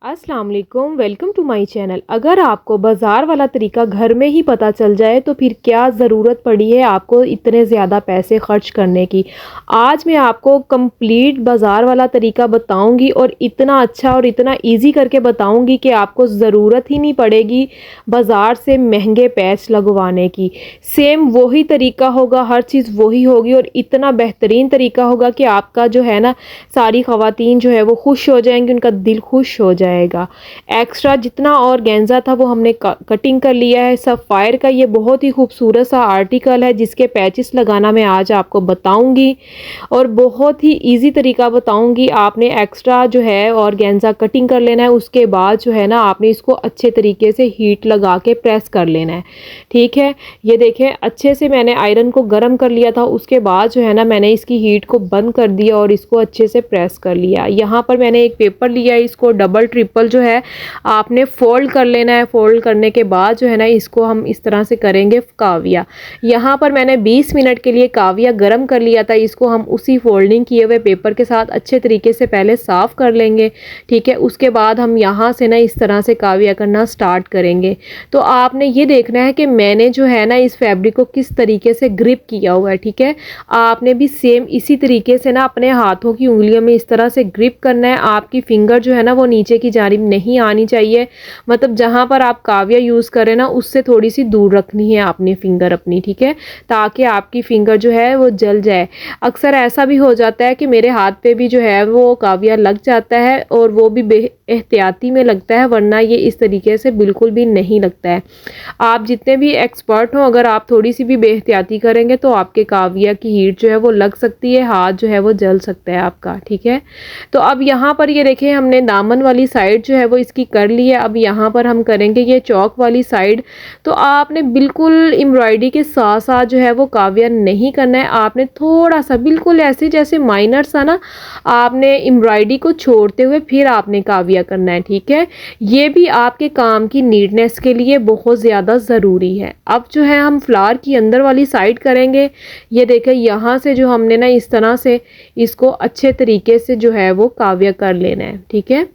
अस्सलाम वालेकुम, welcome to my channel. अगर आपको बाज़ार वाला तरीका घर में ही पता चल जाए तो फिर क्या ज़रूरत पड़ी है आपको इतने ज़्यादा पैसे ख़र्च करने की। आज मैं आपको कंप्लीट बाज़ार वाला तरीका बताऊंगी और इतना अच्छा और इतना इजी करके बताऊंगी कि आपको ज़रूरत ही नहीं पड़ेगी बाज़ार से महंगे पैच लगवाने की। सेम वही तरीका होगा, हर चीज़ वही होगी और इतना बेहतरीन तरीका होगा कि आपका जो है ना, सारी ख़वातीन जो है वो खुश हो जाएंगी, उनका दिल खुश हो जाएगा। एक्स्ट्रा जितना ऑर्गेन्जा था वो हमने कटिंग कर लिया है। सफ़ायर का ये बहुत ही खूबसूरत सा आर्टिकल है जिसके पैचेस लगाना मैं आज आपको बताऊंगी और बहुत ही इजी तरीका बताऊंगी। आपने एक्स्ट्रा जो है ऑर्गेन्जा कटिंग कर लेना है, उसके बाद जो है ना आपने इसको अच्छे तरीके से हीट लगा के प्रेस कर लेना है। ठीक है, ये देखें अच्छे से मैंने आयरन को गर्म कर लिया था, उसके बाद जो है ना मैंने इसकी हीट को बंद कर दिया और इसको अच्छे से प्रेस कर लिया। यहाँ पर मैंने एक पेपर लिया है, इसको डबल ट्रिपल जो है आपने फोल्ड कर लेना है। फोल्ड करने के बाद जो है ना इसको हम इस तरह से करेंगे काविया। यहाँ पर मैंने 20 मिनट के लिए काविया गर्म कर लिया था, इसको हम उसी फोल्डिंग किए हुए पेपर के साथ अच्छे तरीके से पहले साफ़ कर लेंगे। ठीक है, उसके बाद हम यहाँ से ना इस तरह से काविया करना स्टार्ट करेंगे। तो आपने ये देखना है कि मैंने जो है ना इस फैब्रिक को किस तरीके से ग्रिप किया हुआ है। ठीक है, आपने भी सेम इसी तरीके से ना अपने हाथों की उंगलियों में इस तरह से ग्रिप करना है। आपकी फिंगर जो है ना वो नीचे की जानिब नहीं आनी चाहिए, मतलब जहां पर आप काविया यूज़ करें ना उससे थोड़ी सी दूर रखनी है आपने फिंगर अपनी। ठीक है, ताकि आपकी फिंगर जो है वो जल जाए। अक्सर ऐसा भी हो जाता है कि मेरे हाथ पे भी जो है वो काविया लग जाता है और वो भी एहतियाती में लगता है, वरना ये इस तरीके से बिल्कुल भी नहीं लगता है। आप जितने भी एक्सपर्ट हों, अगर आप थोड़ी सी भी बेहतियाती करेंगे तो आपके काविया की हीट जो है वो लग सकती है, हाथ जो है वो जल सकता है आपका। ठीक है, तो अब यहाँ पर ये देखें हमने दामन वाली साइड जो है वो इसकी कर ली है। अब यहाँ पर हम करेंगे ये चौक वाली साइड। तो आपने बिल्कुल एम्ब्रॉयडरी के साथ साथ जो है वो काविया नहीं करना है, आपने थोड़ा सा बिल्कुल ऐसे जैसे माइनर सा ना आपने एम्ब्रॉयडरी को छोड़ते हुए फिर आपने काविया करना है। ठीक है, ये भी आपके काम की नीटनेस के लिए बहुत ज़्यादा ज़रूरी है। अब जो है हम फ्लावर की अंदर वाली साइड करेंगे। ये देखें यहाँ से जो हमने ना इस तरह से इसको अच्छे तरीके से जो है वो काविया कर लेना है। ठीक है,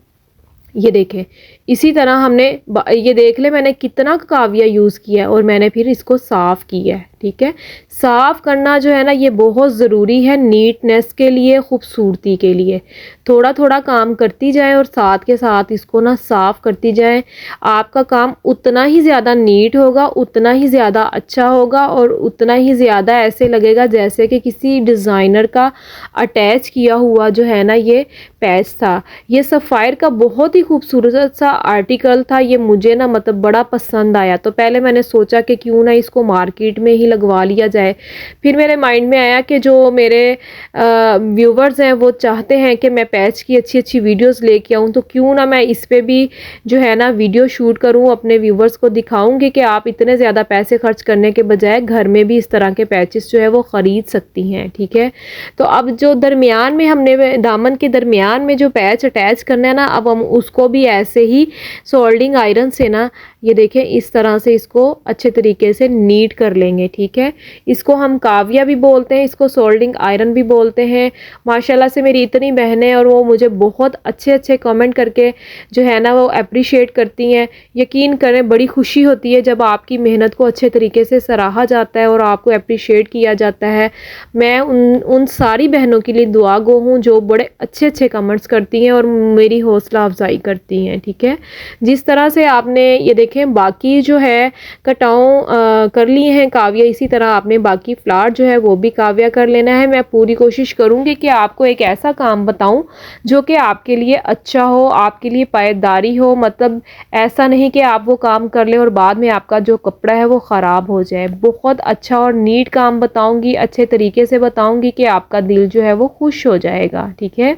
ये देखें इसी तरह हमने ये देख ले मैंने कितना काविया यूज़ किया है और मैंने फिर इसको साफ़ किया है। ठीक है, साफ़ करना जो है ना ये बहुत ज़रूरी है नीटनेस के लिए, खूबसूरती के लिए। थोड़ा थोड़ा काम करती जाए और साथ के साथ इसको ना साफ़ करती जाए। आपका काम उतना ही ज़्यादा नीट होगा, उतना ही ज़्यादा अच्छा होगा और उतना ही ज़्यादा ऐसे लगेगा जैसे कि किसी डिज़ाइनर का अटैच किया हुआ जो है ना ये पैच था। ये सफ़ायर का बहुत ही खूबसूरत सा आर्टिकल था, ये मुझे ना मतलब बड़ा पसंद आया। तो पहले मैंने सोचा कि क्यों ना इसको मार्केट में ही लगवा लिया जाए। फिर मेरे माइंड में आया कि जो मेरे व्यूवर्स हैं वो चाहते हैं कि मैं पैच की अच्छी अच्छी वीडियोस लेके आऊँ, तो क्यों ना मैं इस पे भी जो है ना वीडियो शूट करूँ, अपने व्यूवर्स को दिखाऊंगी कि आप इतने ज़्यादा पैसे खर्च करने के बजाय घर में भी इस तरह के पैचेस जो है वो ख़रीद सकती हैं। ठीक है, तो अब जो दरमियान में हमने दामन के दरमियान में जो पैच अटैच करना है ना, अब हम उसको भी ऐसे ही सोल्डिंग आयरन से ना ये देखें इस तरह से इसको अच्छे तरीके से नीट कर लेंगे। ठीक है, इसको हम काविया भी बोलते हैं, इसको सोल्डिंग आयरन भी बोलते हैं। माशाल्लाह से मेरी इतनी बहनें और वो मुझे बहुत अच्छे अच्छे कमेंट करके जो है ना वो अप्रिशिएट करती हैं। यकीन करें बड़ी खुशी होती है जब आपकी मेहनत को अच्छे तरीके से सराहा जाता है और आपको अप्रिशिएट किया जाता है। मैं उन सारी बहनों के लिए दुआ गो हूँ जो बड़े अच्छे अच्छे कमेंट्स करती हैं और मेरी हौसला अफजाई करती हैं। ठीक है, जिस तरह से आपने ये देखें बाकी जो है कटाव कर लिए हैं काविया, इसी तरह आपने बाकी फ्लावर जो है वो भी काविया कर लेना है। मैं पूरी कोशिश करूँगी कि आपको एक ऐसा काम बताऊँ जो कि आपके लिए अच्छा हो, आपके लिए पायदारी हो। मतलब ऐसा नहीं कि आप वो काम कर लें और बाद में आपका जो कपड़ा है वो ख़राब हो जाए। बहुत अच्छा और नीट काम बताऊँगी, अच्छे तरीके से बताऊँगी कि आपका दिल जो है वो खुश हो जाएगा। ठीक है,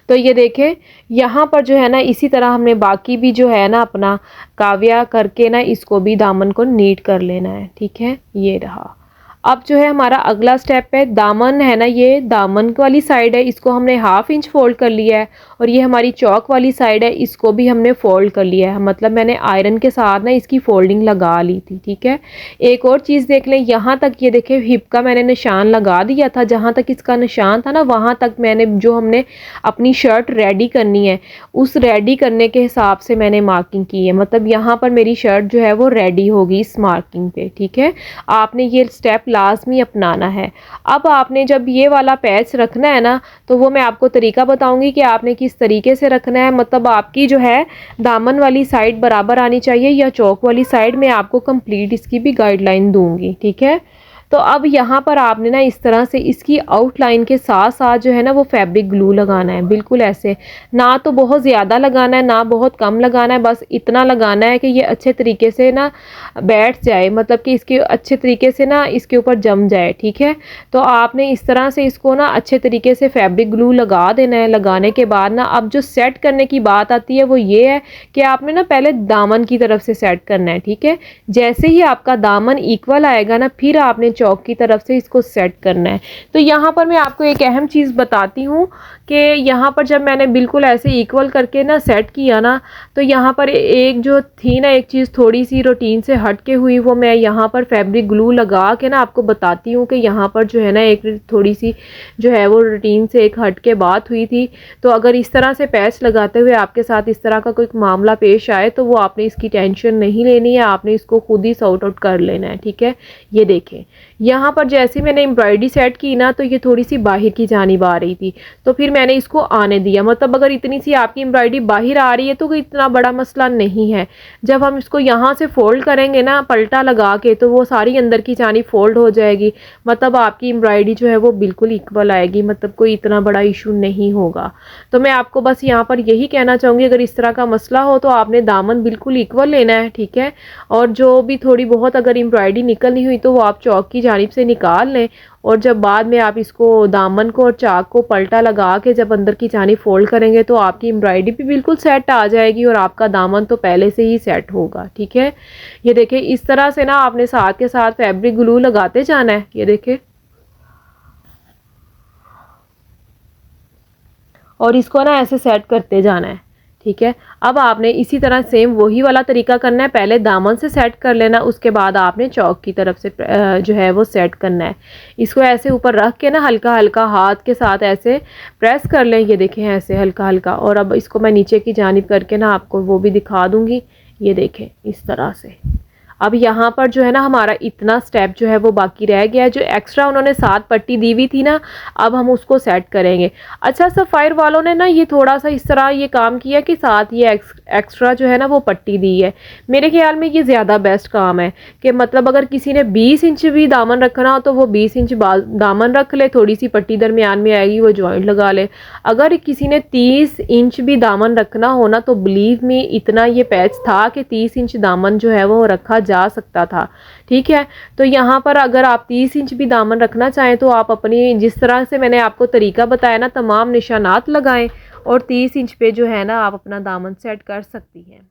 तो ये देखें यहाँ पर जो है ना इसी तरह हमने बाकी भी जो है ना अपना काविया करके ना इसको भी दामन को नीट कर लेना है। ठीक है, ये रहा। अब जो है हमारा अगला स्टेप है, दामन है ना ये दामन वाली साइड है, इसको हमने 1/2 इंच फोल्ड कर लिया है और ये हमारी चौक वाली साइड है, इसको भी हमने फोल्ड कर लिया है, मतलब मैंने आयरन के साथ ना इसकी फोल्डिंग लगा ली थी। ठीक है, एक और चीज़ देख लें, यहाँ तक ये देखें हिप का मैंने निशान लगा दिया था, जहाँ तक इसका निशान था ना वहाँ तक मैंने जो हमने अपनी शर्ट रेडी करनी है उस रेडी करने के हिसाब से मैंने मार्किंग की है, मतलब यहाँ पर मेरी शर्ट जो है वो रेडी होगी इस मार्किंग पे। ठीक है, आपने ये स्टेप लाजमी अपनाना है। अब आपने जब ये वाला पैच रखना है ना तो वो मैं आपको तरीका बताऊंगी कि आपने किस तरीके से रखना है, मतलब आपकी जो है दामन वाली साइड बराबर आनी चाहिए या चौक वाली साइड, मैं आपको कंप्लीट इसकी भी गाइडलाइन दूंगी। ठीक है, तो अब यहाँ पर आपने ना इस तरह से इसकी आउटलाइन के साथ साथ जो है ना वो फैब्रिक ग्लू लगाना है, बिल्कुल ऐसे, ना तो बहुत ज़्यादा लगाना है ना बहुत कम लगाना है, बस इतना लगाना है कि ये अच्छे तरीके से ना बैठ जाए, मतलब कि इसके अच्छे तरीके से ना इसके ऊपर जम जाए। ठीक है, तो आपने इस तरह से इसको ना अच्छे तरीके से फैब्रिक ग्लू लगा देना है। लगाने के बाद ना अब जो सेट करने की बात आती है वो ये है कि आपने ना पहले दामन की तरफ से सेट करना है। ठीक है, जैसे ही आपका दामन इक्वल आएगा ना फिर आपने चौक की तरफ से इसको सेट करना है। तो यहाँ पर मैं आपको एक अहम चीज़ बताती हूँ कि यहाँ पर जब मैंने बिल्कुल ऐसे इक्वल करके ना सेट किया ना तो यहाँ पर एक जो थी ना एक चीज़ थोड़ी सी रूटीन से हट के हुई, वो मैं यहाँ पर फैब्रिक ग्लू लगा के ना आपको बताती हूँ कि यहाँ पर जो है ना एक थोड़ी सी जो है वो रूटीन से एक हट के बात हुई थी। तो अगर इस तरह से पैच लगाते हुए आपके साथ इस तरह का कोई मामला पेश आए तो वो आपने इसकी टेंशन नहीं लेनी है, आपने इसको खुद ही सॉर्ट आउट कर लेना है। ठीक है, ये देखें यहाँ पर जैसे मैंने एम्ब्रॉयडरी सेट की ना तो ये थोड़ी सी बाहर की जानिब आ रही थी, तो फिर मैंने इसको आने दिया, मतलब अगर इतनी सी आपकी एम्ब्रॉयडरी बाहर आ रही है तो कोई इतना बड़ा मसला नहीं है। जब हम इसको यहाँ से फोल्ड करेंगे ना पलटा लगा के तो वो सारी अंदर की जानिब फोल्ड हो जाएगी, मतलब आपकी एम्ब्रॉयडरी जो है वो बिल्कुल इक्वल आएगी, मतलब कोई इतना बड़ा इशू नहीं होगा। तो मैं आपको बस यहाँ पर यही कहना चाहूँगी, अगर इस तरह का मसला हो तो आपने दामन बिल्कुल इक्वल लेना है। ठीक है, और जो भी थोड़ी बहुत अगर एम्ब्रॉयडरी निकलनी हुई तो वो आप चौक की जानिब से निकाल लें, और जब बाद में आप इसको दामन को और चाक को पलटा लगा के जब अंदर की जानिब फोल्ड करेंगे तो आपकी एम्ब्रॉयडरी भी बिल्कुल सेट आ जाएगी और आपका दामन तो पहले से ही सेट होगा। ठीक है, ये देखिए इस तरह से ना आपने साथ के साथ फैब्रिक ग्लू लगाते जाना है। ये देखिए, और इसको ना ऐसे सेट करते जाना है। ठीक है, अब आपने इसी तरह सेम वही वाला तरीका करना है, पहले दामन से सेट कर लेना, उसके बाद आपने चौक की तरफ से जो है वो सेट करना है। इसको ऐसे ऊपर रख के ना हल्का हल्का हाथ के साथ ऐसे प्रेस कर लें, ये देखें ऐसे हल्का हल्का, और अब इसको मैं नीचे की जानिब करके ना आपको वो भी दिखा दूंगी। ये देखें इस तरह से। अब यहाँ पर जो है ना हमारा इतना स्टेप जो है वो बाकी रह गया है, जो एक्स्ट्रा उन्होंने 7 पट्टी दी हुई थी ना अब हम उसको सेट करेंगे। अच्छा सफ़ायर वालों ने ना ये थोड़ा सा इस तरह ये काम किया कि साथ ये एक्स्ट्रा जो है ना वो पट्टी दी है। मेरे ख्याल में ये ज़्यादा बेस्ट काम है कि मतलब अगर किसी ने 20 इंच भी दामन रखना हो तो वो 20 इंच दामन रख ले, थोड़ी सी पट्टी दरमियान में आएगी वो जॉइंट लगा ले। अगर किसी ने 30 इंच भी दामन रखना हो ना तो बिलीव मी इतना ये पैच था कि 30 इंच दामन जो है वो रखा जा सकता था। ठीक है, तो यहाँ पर अगर आप 30 इंच भी दामन रखना चाहें तो आप अपनी जिस तरह से मैंने आपको तरीका बताया ना तमाम निशानात लगाएं और 30 इंच पे जो है ना आप अपना दामन सेट कर सकती हैं।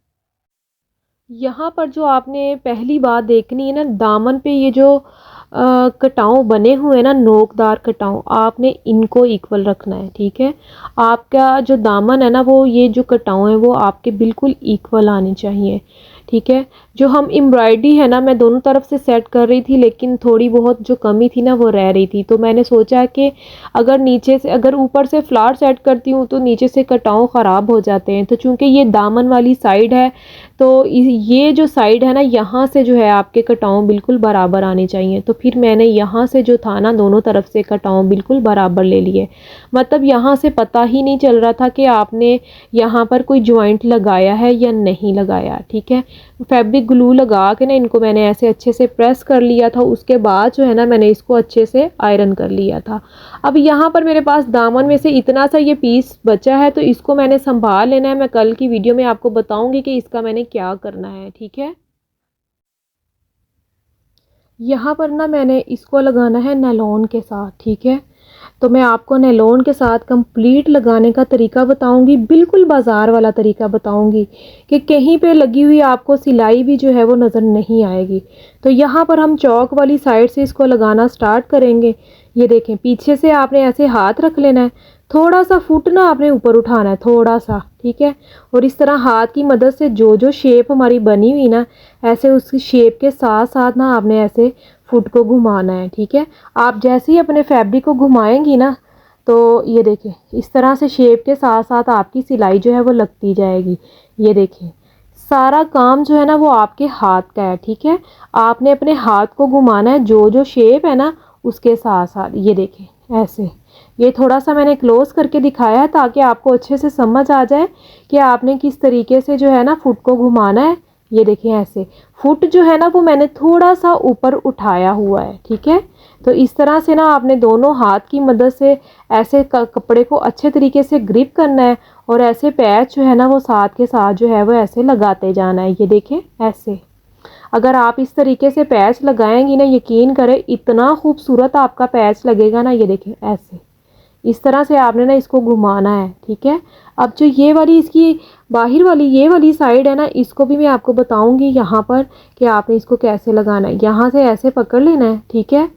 यहाँ पर जो आपने पहली बात देखनी है ना, दामन पे ये जो कटाव बने हुए हैं ना नोकदार कटाव, आपने इनको इक्वल रखना है। ठीक है, आपका जो दामन है ना वो ये जो कटाव है वो आपके बिल्कुल इक्वल आने चाहिए। ठीक है, जो हम एम्ब्रॉयडरी है ना मैं दोनों तरफ से सेट कर रही थी लेकिन थोड़ी बहुत जो कमी थी ना वो रह रही थी, तो मैंने सोचा कि अगर नीचे से अगर ऊपर से फ्लावर सेट करती हूँ तो नीचे से कटाव ख़राब हो जाते हैं, तो चूँकि ये दामन वाली साइड है तो ये जो साइड है ना यहाँ से जो है आपके कटाव बिल्कुल बराबर आने चाहिए। तो फिर मैंने यहाँ से जो था ना दोनों तरफ से कटाव बिल्कुल बराबर ले लिए, मतलब यहाँ से पता ही नहीं चल रहा था कि आपने यहाँ पर कोई जॉइंट लगाया है या नहीं लगाया। ठीक है, फैब्रिक ग्लू लगा के ना इनको मैंने ऐसे अच्छे से प्रेस कर लिया था, उसके बाद जो है ना मैंने इसको अच्छे से आयरन कर लिया था। अब यहाँ पर मेरे पास दामन में से इतना सा ये पीस बचा है तो इसको मैंने संभाल लेना है। मैं कल की वीडियो में आपको बताऊंगी कि इसका मैंने क्या करना है। ठीक है, यहाँ पर ना मैंने इसको लगाना है नायलॉन के साथ। ठीक है, तो मैं आपको नायलॉन के साथ कंप्लीट लगाने का तरीका बताऊंगी, बिल्कुल बाज़ार वाला तरीका बताऊंगी कि कहीं पे लगी हुई आपको सिलाई भी जो है वो नज़र नहीं आएगी। तो यहाँ पर हम चौक वाली साइड से इसको लगाना स्टार्ट करेंगे। ये देखें पीछे से आपने ऐसे हाथ रख लेना है, थोड़ा सा फुट ना आपने ऊपर उठाना है, थोड़ा सा, ठीक है। और इस तरह हाथ की मदद से जो जो शेप हमारी बनी हुई ना, ऐसे उसकी शेप के साथ साथ ना आपने ऐसे फुट को घुमाना है, ठीक है। आप जैसे ही अपने फैब्रिक को घुमाएंगी ना, तो ये देखें इस तरह से शेप के साथ साथ आपकी सिलाई जो है वो लगती जाएगी। ये देखें सारा काम जो है ना वो आपके हाथ का है, ठीक है। आपने अपने हाथ को घुमाना है जो जो शेप है ना उसके साथ साथ। ये देखें ऐसे, ये थोड़ा सा मैंने क्लोज करके दिखाया है ताकि आपको अच्छे से समझ आ जाए कि आपने किस तरीके से जो है ना फुट को घुमाना है। ये देखें ऐसे फुट जो है ना वो मैंने थोड़ा सा ऊपर उठाया हुआ है, ठीक है। तो इस तरह से ना आपने दोनों हाथ की मदद से ऐसे कपड़े को अच्छे तरीके से ग्रिप करना है और ऐसे पैच जो है ना वो साथ के साथ जो है वो ऐसे लगाते जाना है। ये देखें ऐसे, अगर आप इस तरीके से पैच लगाएंगी ना, यकीन करें इतना खूबसूरत आपका पैच लगेगा ना। ये देखें ऐसे, इस तरह से आपने ना इसको घुमाना है, ठीक है। अब जो ये वाली इसकी बाहर वाली ये वाली साइड है ना, इसको भी मैं आपको बताऊंगी यहाँ पर कि आपने इसको कैसे लगाना है। यहाँ से ऐसे पकड़ लेना है, ठीक है।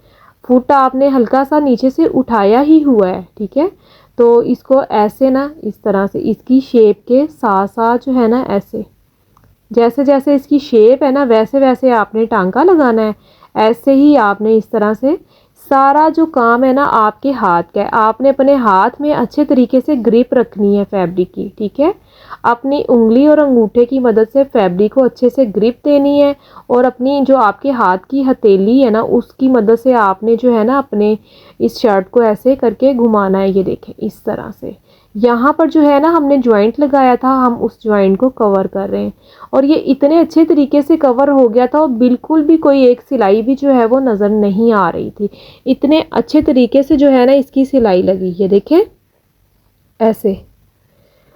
फुट आपने हल्का सा नीचे से उठाया ही हुआ है, ठीक है। तो इसको ऐसे ना इस तरह से इसकी शेप के साथ साथ जो है ना ऐसे, जैसे जैसे इसकी शेप है ना वैसे वैसे आपने टांका लगाना है। ऐसे ही आपने इस तरह से सारा जो काम है ना आपके हाथ का है। आपने अपने हाथ में अच्छे तरीके से ग्रिप रखनी है फैब्रिक की, ठीक है। अपनी उंगली और अंगूठे की मदद से फैब्रिक को अच्छे से ग्रिप देनी है और अपनी जो आपके हाथ की हथेली है ना उसकी मदद से आपने जो है ना अपने इस शर्ट को ऐसे करके घुमाना है। ये देखें इस तरह से, यहाँ पर जो है ना हमने जॉइंट लगाया था, हम उस जॉइंट को कवर कर रहे हैं और ये इतने अच्छे तरीके से कवर हो गया था और बिल्कुल भी कोई एक सिलाई भी जो है वो नज़र नहीं आ रही थी। इतने अच्छे तरीके से जो है ना इसकी सिलाई लगी। ये देखें ऐसे,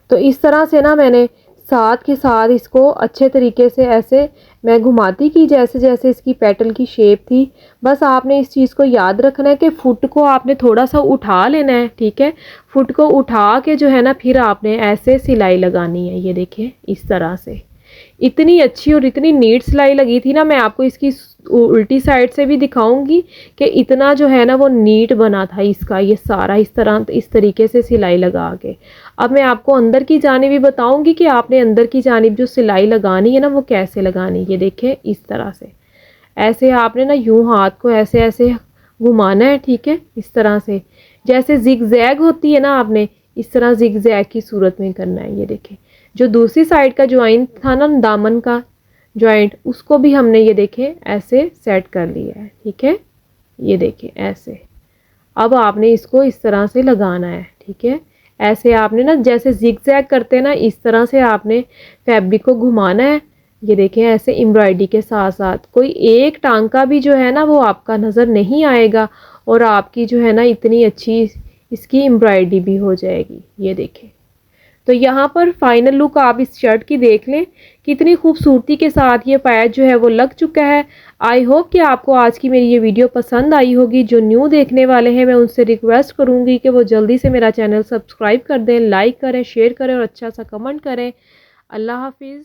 तो इस तरह से ना मैंने साथ के साथ इसको अच्छे तरीके से ऐसे मैं घुमाती की जैसे जैसे इसकी पेटल की शेप थी। बस आपने इस चीज़ को याद रखना है कि फुट को आपने थोड़ा सा उठा लेना है, ठीक है। फुट को उठा के जो है ना फिर आपने ऐसे सिलाई लगानी है। ये देखें इस तरह से, इतनी अच्छी और इतनी नीट सिलाई लगी थी ना। मैं आपको इसकी उल्टी साइड से भी दिखाऊंगी कि इतना जो है ना वो नीट बना था इसका ये सारा इस तरीके से सिलाई लगा के। अब मैं आपको अंदर की जानिब भी बताऊंगी कि आपने अंदर की जानिब जो सिलाई लगानी है ना वो कैसे लगानी है। ये देखें इस तरह से, ऐसे आपने ना यूं हाथ को ऐसे ऐसे घुमाना है, ठीक है। इस तरह से जैसे जिगजैग होती है ना, आपने इस तरह जिगजैग की सूरत में करना है। ये देखें जो दूसरी साइड का ज्वाइंट था ना दामन का ज्वाइंट, उसको भी हमने ये देखें ऐसे सेट कर लिया है, ठीक है। ये देखें ऐसे, अब आपने इसको इस तरह से लगाना है, ठीक है। ऐसे आपने ना जैसे जिगजैग करते हैं ना इस तरह से आपने फैब्रिक को घुमाना है। ये देखें ऐसे एम्ब्रॉयडरी के साथ साथ कोई एक टांका भी जो है ना वो आपका नज़र नहीं आएगा और आपकी जो है ना इतनी अच्छी इसकी एम्ब्रॉयडरी भी हो जाएगी। ये देखें, तो यहाँ पर फाइनल लुक आप इस शर्ट की देख लें, कितनी खूबसूरती के साथ ये पैच जो है वो लग चुका है। आई होप कि आपको आज की मेरी ये वीडियो पसंद आई होगी। जो न्यू देखने वाले हैं मैं उनसे रिक्वेस्ट करूँगी कि वो जल्दी से मेरा चैनल सब्सक्राइब कर दें, लाइक करें, शेयर करें और अच्छा सा कमेंट करें। अल्लाह हाफिज़।